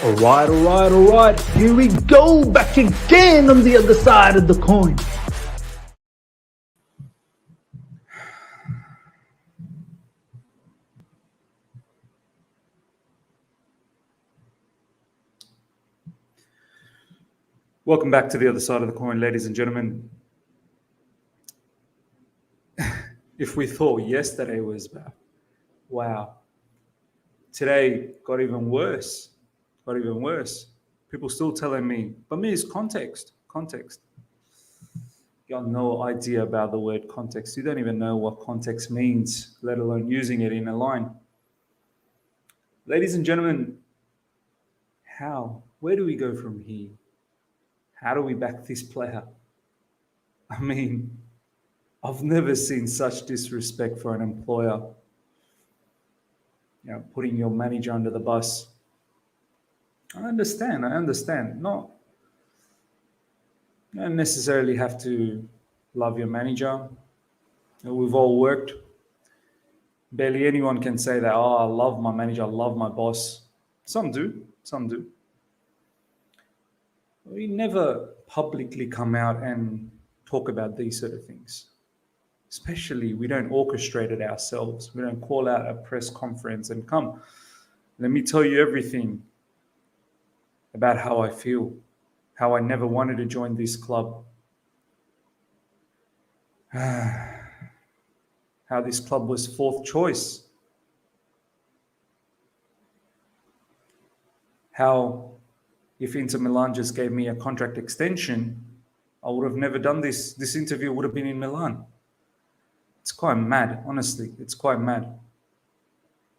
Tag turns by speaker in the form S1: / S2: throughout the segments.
S1: All right. Here we go, back again on the other side of the coin.
S2: Welcome back to the other side of the coin, ladies and gentlemen. If we thought yesterday was bad, wow. Today got even worse. People still telling me, but me, it's context. You got no idea about the word context. You don't even know what context means, let alone using it in a line. Ladies and gentlemen, where do we go from here? How do we back this player? I mean, I've never seen such disrespect for an employer. Putting your manager under the bus. I understand. You don't necessarily have to love your manager. We've all worked. Barely anyone can say that, I love my manager, I love my boss. Some do. We never publicly come out and talk about these sort of things. Especially, we don't orchestrate it ourselves. We don't call out a press conference and come, let me tell you everything about how I feel, how I never wanted to join this club, how this club was fourth choice, how if Inter Milan just gave me a contract extension, I would have never done this. This interview would have been in Milan. It's quite mad, honestly. It's quite mad.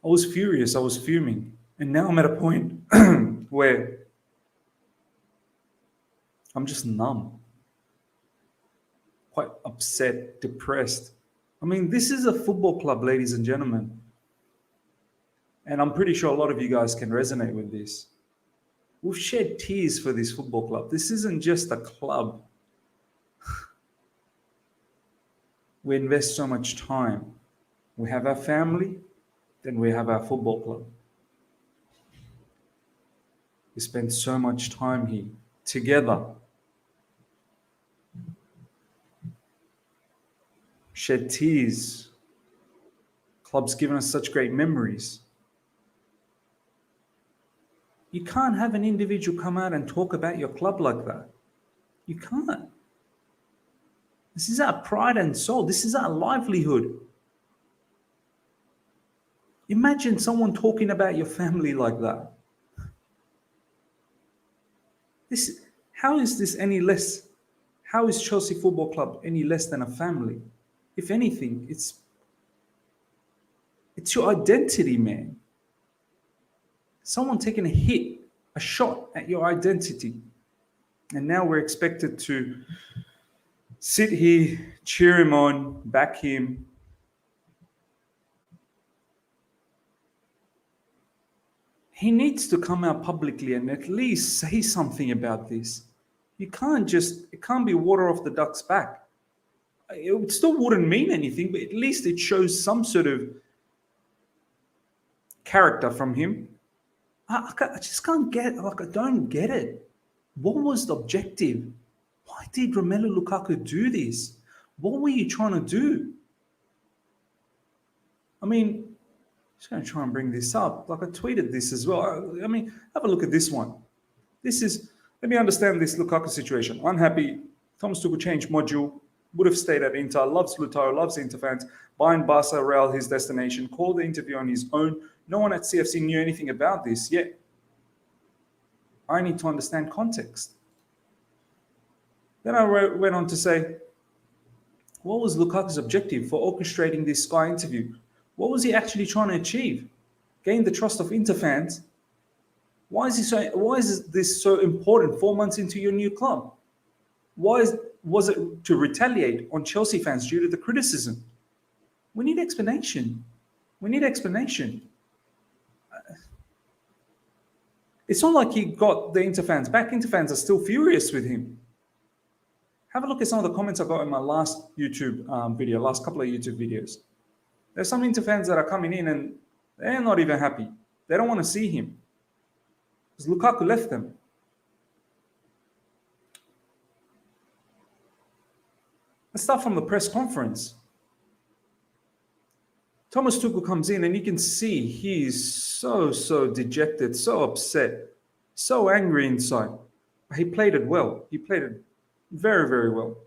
S2: I was furious. I was fuming. And now I'm at a point where I'm just numb. Quite upset, depressed. I mean, this is a football club, ladies and gentlemen. And I'm pretty sure a lot of you guys can resonate with this. We've shed tears for this football club. This isn't just a club. We invest so much time. We have our family, then we have our football club. We spend so much time here together. Shed tears. Club's given us such great memories. You can't have an individual come out and talk about your club like that. You can't. This is our pride and soul. This is our livelihood. Imagine someone talking about your family like that. How is this any less? How is Chelsea Football Club any less than a family? If anything, it's your identity, man. Someone taking a hit, a shot at your identity. And now we're expected to sit here, cheer him on, back him. He needs to come out publicly and at least say something about this. It can't be water off the duck's back. It still wouldn't mean anything, but at least it shows some sort of character from him. I just can't get, I don't get it. What was the objective? Why did ROMELU Lukaku do this? What were you trying to do? I mean, I'm just going to try and bring this up. I tweeted this as well. I mean, have a look at this one. Let me understand this Lukaku situation. Unhappy. Thomas Tuchel changed module. Would have stayed at Inter. Loves Lautaro. Loves Inter fans. Buying Barca, Real his destination. Called the interview on his own. No one at CFC knew anything about this yet. I need to understand context. Then I went on to say, what was Lukaku's objective for orchestrating this Sky interview? What was he actually trying to achieve? Gain the trust of Inter fans? Why is this so important 4 months into your new club? Was it to retaliate on Chelsea fans due to the criticism? We need explanation. It's not like he got the Inter fans back. Inter fans are still furious with him. Have a look at some of the comments I got in my last couple of YouTube videos. There's some Inter fans that are coming in and they're not even happy. They don't want to see him. Because Lukaku left them. Let's start from the press conference. Thomas Tuchel comes in and you can see he's so dejected, so upset, so angry inside. He played it well. He played it very well.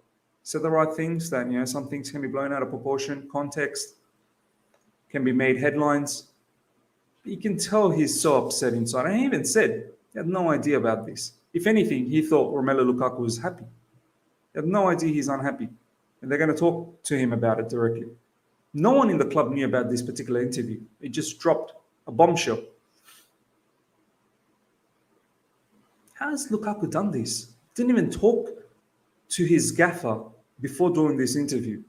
S2: Said the right things, that some things can be blown out of proportion, context can be made headlines. But you can tell he's so upset inside. And he even said he had no idea about this. If anything, he thought Romelu Lukaku was happy. He had no idea he's unhappy. And they're going to talk to him about it directly. No one in the club knew about this particular interview. It just dropped a bombshell. How has Lukaku done this? Didn't even talk to his gaffer before doing this interview.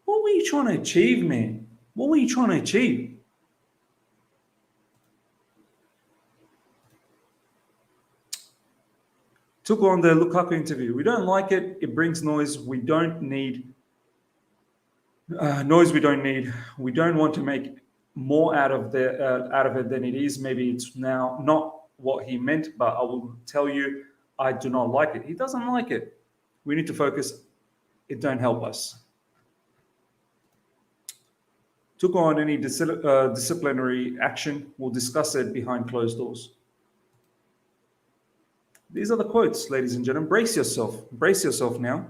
S2: What were you trying to achieve, man? What were you trying to achieve? Took on the Lukaku interview. We don't like it. It brings noise. We don't need noise. We don't need. We don't want to make more out of it than it is. Maybe it's now not what he meant, but I will tell you, I do not like it. He doesn't like it. We need to focus. It don't help us. Took on any disciplinary action. We'll discuss it behind closed doors. These are the quotes, ladies and gentlemen. Brace yourself. Brace yourself now.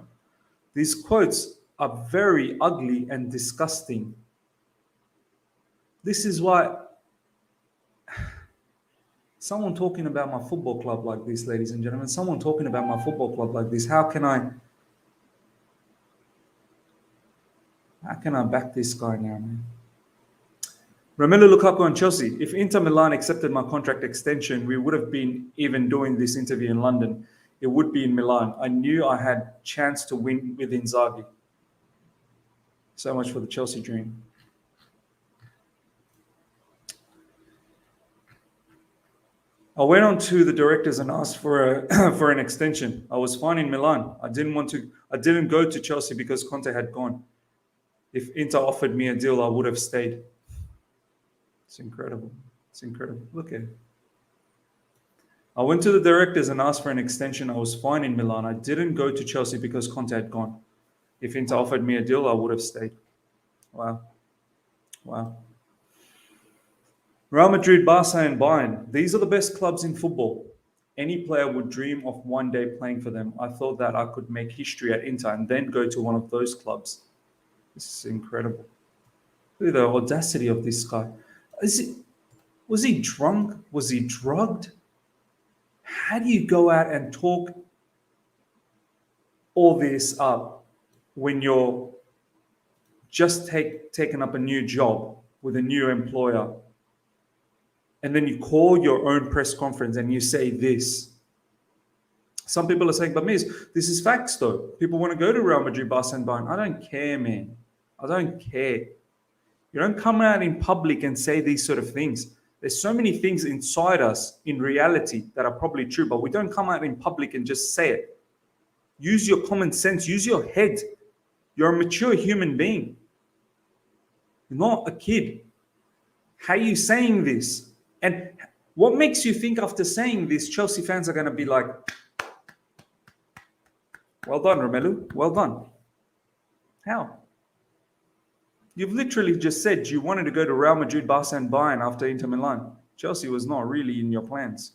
S2: These quotes are very ugly and disgusting. This is why someone talking about my football club like this, ladies and gentlemen, someone talking about my football club like this, how can I back this guy now, man? Romelu Lukaku on Chelsea. If Inter Milan accepted my contract extension, we would have been even doing this interview in London. It would be in Milan. I knew I had chance to win with Inzaghi. So much for the Chelsea dream. I went on to the directors and asked for for an extension. I was fine in Milan. I didn't go to Chelsea because Conte had gone. If Inter offered me a deal, I would have stayed. It's incredible. It's incredible. Look at it. I went to the directors and asked for an extension. I was fine in Milan. I didn't go to Chelsea because Conte had gone. If Inter offered me a deal, I would have stayed. Wow. Wow. Real Madrid, Barca, and Bayern. These are the best clubs in football. Any player would dream of one day playing for them. I thought that I could make history at Inter and then go to one of those clubs. This is incredible. Look at the audacity of this guy. Was he drunk? Was he drugged? How do you go out and talk all this up when you're just taking up a new job with a new employer? And then you call your own press conference and you say this. Some people are saying, but Miz, this is facts though. People want to go to Real Madrid, Barca and Bayern. I don't care, man. I don't care. You don't come out in public and say these sort of things. There's so many things inside us in reality that are probably true, but we don't come out in public and just say it. Use your common sense. Use your head. You're a mature human being. You're not a kid. How are you saying this? And what makes you think after saying this, Chelsea fans are going to be like, well done, Romelu. Well done. How? You've literally just said you wanted to go to Real Madrid, Barca, and Bayern after Inter Milan. Chelsea was not really in your plans.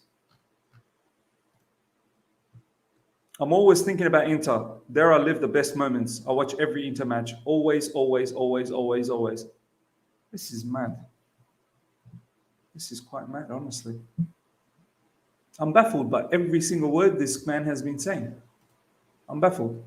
S2: I'm always thinking about Inter. There I live the best moments. I watch every Inter match. Always, always, always, always, always. This is mad. This is quite mad, honestly. I'm baffled by every single word this man has been saying. I'm baffled.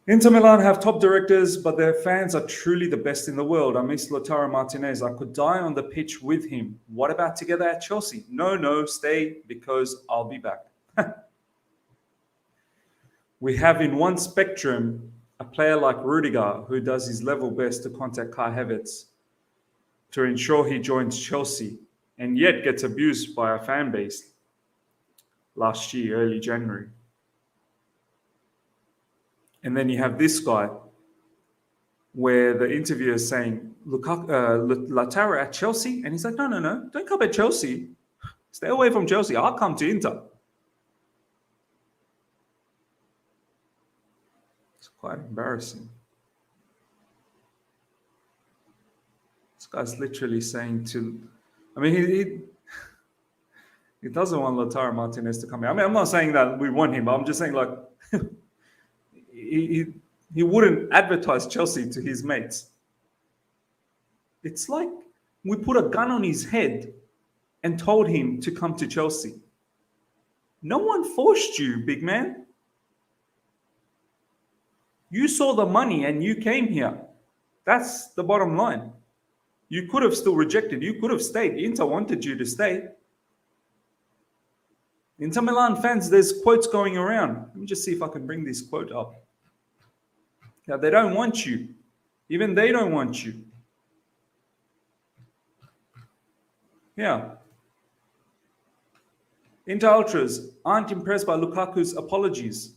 S2: Inter Milan have top directors, but their fans are truly the best in the world. I miss Lautaro Martinez. I could die on the pitch with him. What about together at Chelsea? No, stay because I'll be back. We have in one spectrum a player like Rudiger who does his level best to contact Kai Havertz to ensure he joins Chelsea and yet gets abused by our fan base last year, early January. And then you have this guy where the interviewer is saying, Lautaro at Chelsea? And he's like, no, don't come at Chelsea. Stay away from Chelsea. I'll come to Inter. It's quite embarrassing. This guy's literally saying to, I mean, he doesn't want Lautaro Martinez to come here. I mean, I'm not saying that we want him, but I'm just saying like he wouldn't advertise Chelsea to his mates. It's like we put a gun on his head and told him to come to Chelsea. No one forced you, big man. You saw the money and you came here. That's the bottom line. You could have still rejected. You could have stayed. Inter wanted you to stay. Inter Milan fans, there's quotes going around. Let me just see if I can bring this quote up. Yeah, they don't want you. Even they don't want you. Yeah. Inter Ultras aren't impressed by Lukaku's apologies.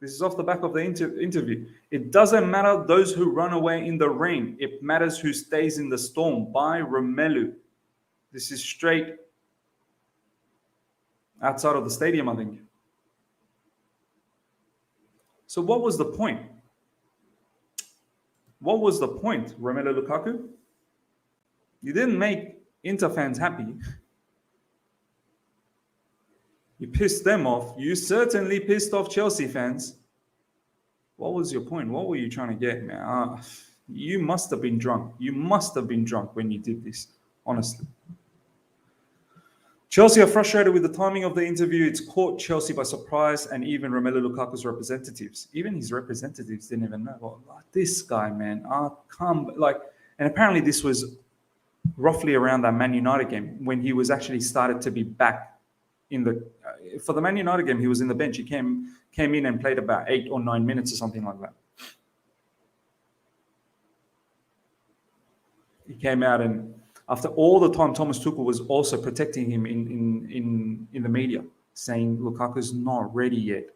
S2: This is off the back of the interview. It doesn't matter those who run away in the rain. It matters who stays in the storm. By ROMELU. This is straight outside of the stadium, I think. So what was the point? What was the point, ROMELU Lukaku? You didn't make Inter fans happy. You pissed them off. You certainly pissed off Chelsea fans. What was your point? What were you trying to get, man? You must have been drunk. You must have been drunk when you did this, honestly. Chelsea are frustrated with the timing of the interview. It's caught Chelsea by surprise, and even ROMELU Lukaku's representatives, even his representatives didn't even know. Well, this guy, man, and apparently this was roughly around that Man United game when he was actually started to be back in the for the Man United game. He was in the bench. He came in and played about 8 or 9 minutes or something like that. He came out, and after all the time, Thomas Tuchel was also protecting him in the media, saying Lukaku's not ready yet.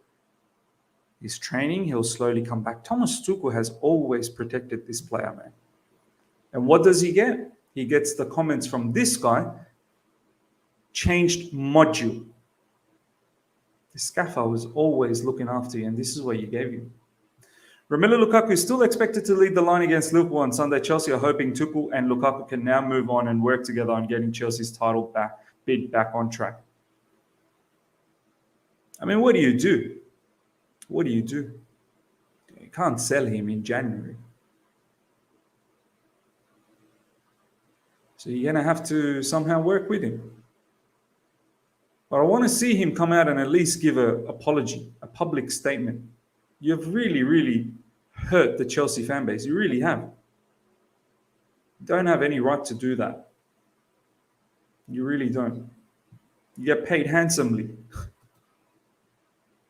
S2: He's training. He'll slowly come back. Thomas Tuchel has always protected this player, man. And what does he get? He gets the comments from this guy, changed module. The scaffer was always looking after you, and this is what you gave him. ROMELU Lukaku is still expected to lead the line against Liverpool on Sunday. Chelsea are hoping Tuchel and Lukaku can now move on and work together on getting Chelsea's title bid back on track. I mean, what do you do? What do you do? You can't sell him in January. So you're going to have to somehow work with him. But I want to see him come out and at least give an apology, a public statement. You've really, really hurt the Chelsea fan base. You really have. You don't have any right to do that. You really don't. You get paid handsomely.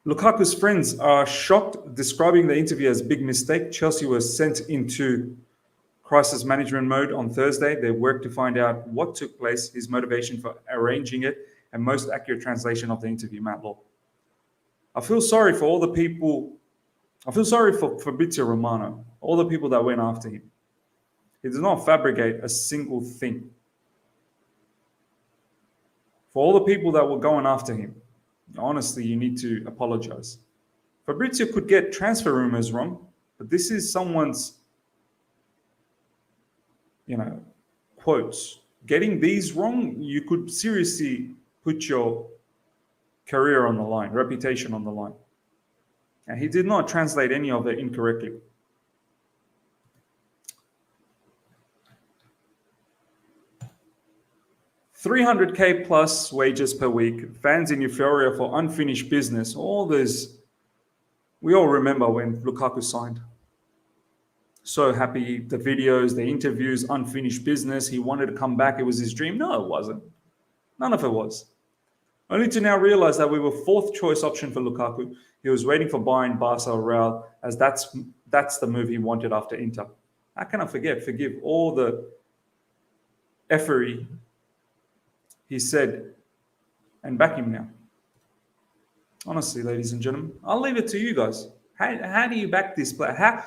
S2: Lukaku's friends are shocked, describing the interview as a big mistake. Chelsea was sent into crisis management mode on Thursday. They worked to find out what took place, his motivation for arranging it, and most accurate translation of the interview, Matt Law. I feel sorry for all the people. I feel sorry for Fabrizio Romano, all the people that went after him. He did not fabricate a single thing. For all the people that were going after him, honestly, you need to apologize. Fabrizio could get transfer rumors wrong, but this is someone's, quotes. Getting these wrong, you could seriously put your career on the line, reputation on the line. And he did not translate any of it incorrectly. $300K plus wages per week, fans in euphoria for unfinished business. All this, we all remember when Lukaku signed. So happy, the videos, the interviews, unfinished business. He wanted to come back. It was his dream. No, it wasn't. None of it was. Only to now realize that we were fourth choice option for Lukaku. He was waiting for Bayern, Barca, or Real, as that's the move he wanted after Inter. How can I forgive all the effery he said and back him now? Honestly, ladies and gentlemen, I'll leave it to you guys. How do you back this player?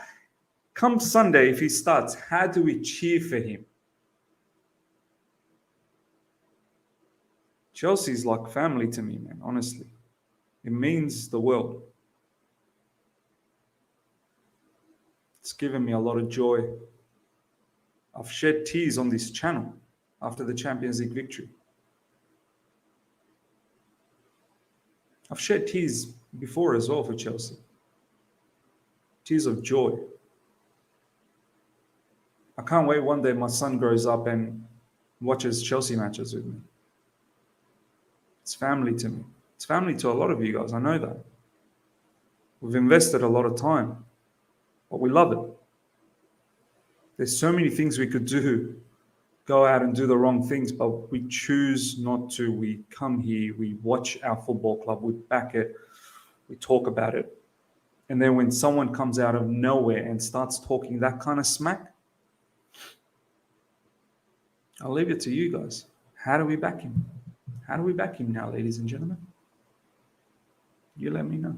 S2: Come Sunday, if he starts, how do we cheer for him? Chelsea's like family to me, man, honestly. It means the world. It's given me a lot of joy. I've shed tears on this channel after the Champions League victory. I've shed tears before as well for Chelsea. Tears of joy. I can't wait one day my son grows up and watches Chelsea matches with me. It's family to me. It's family to a lot of you guys. I know that. We've invested a lot of time, but we love it. There's so many things we could do, go out and do the wrong things, but we choose not to. We come here, we watch our football club, we back it, we talk about it. And then when someone comes out of nowhere and starts talking that kind of smack, I'll leave it to you guys. How do we back him? How do we back him now, ladies and gentlemen? You let me know.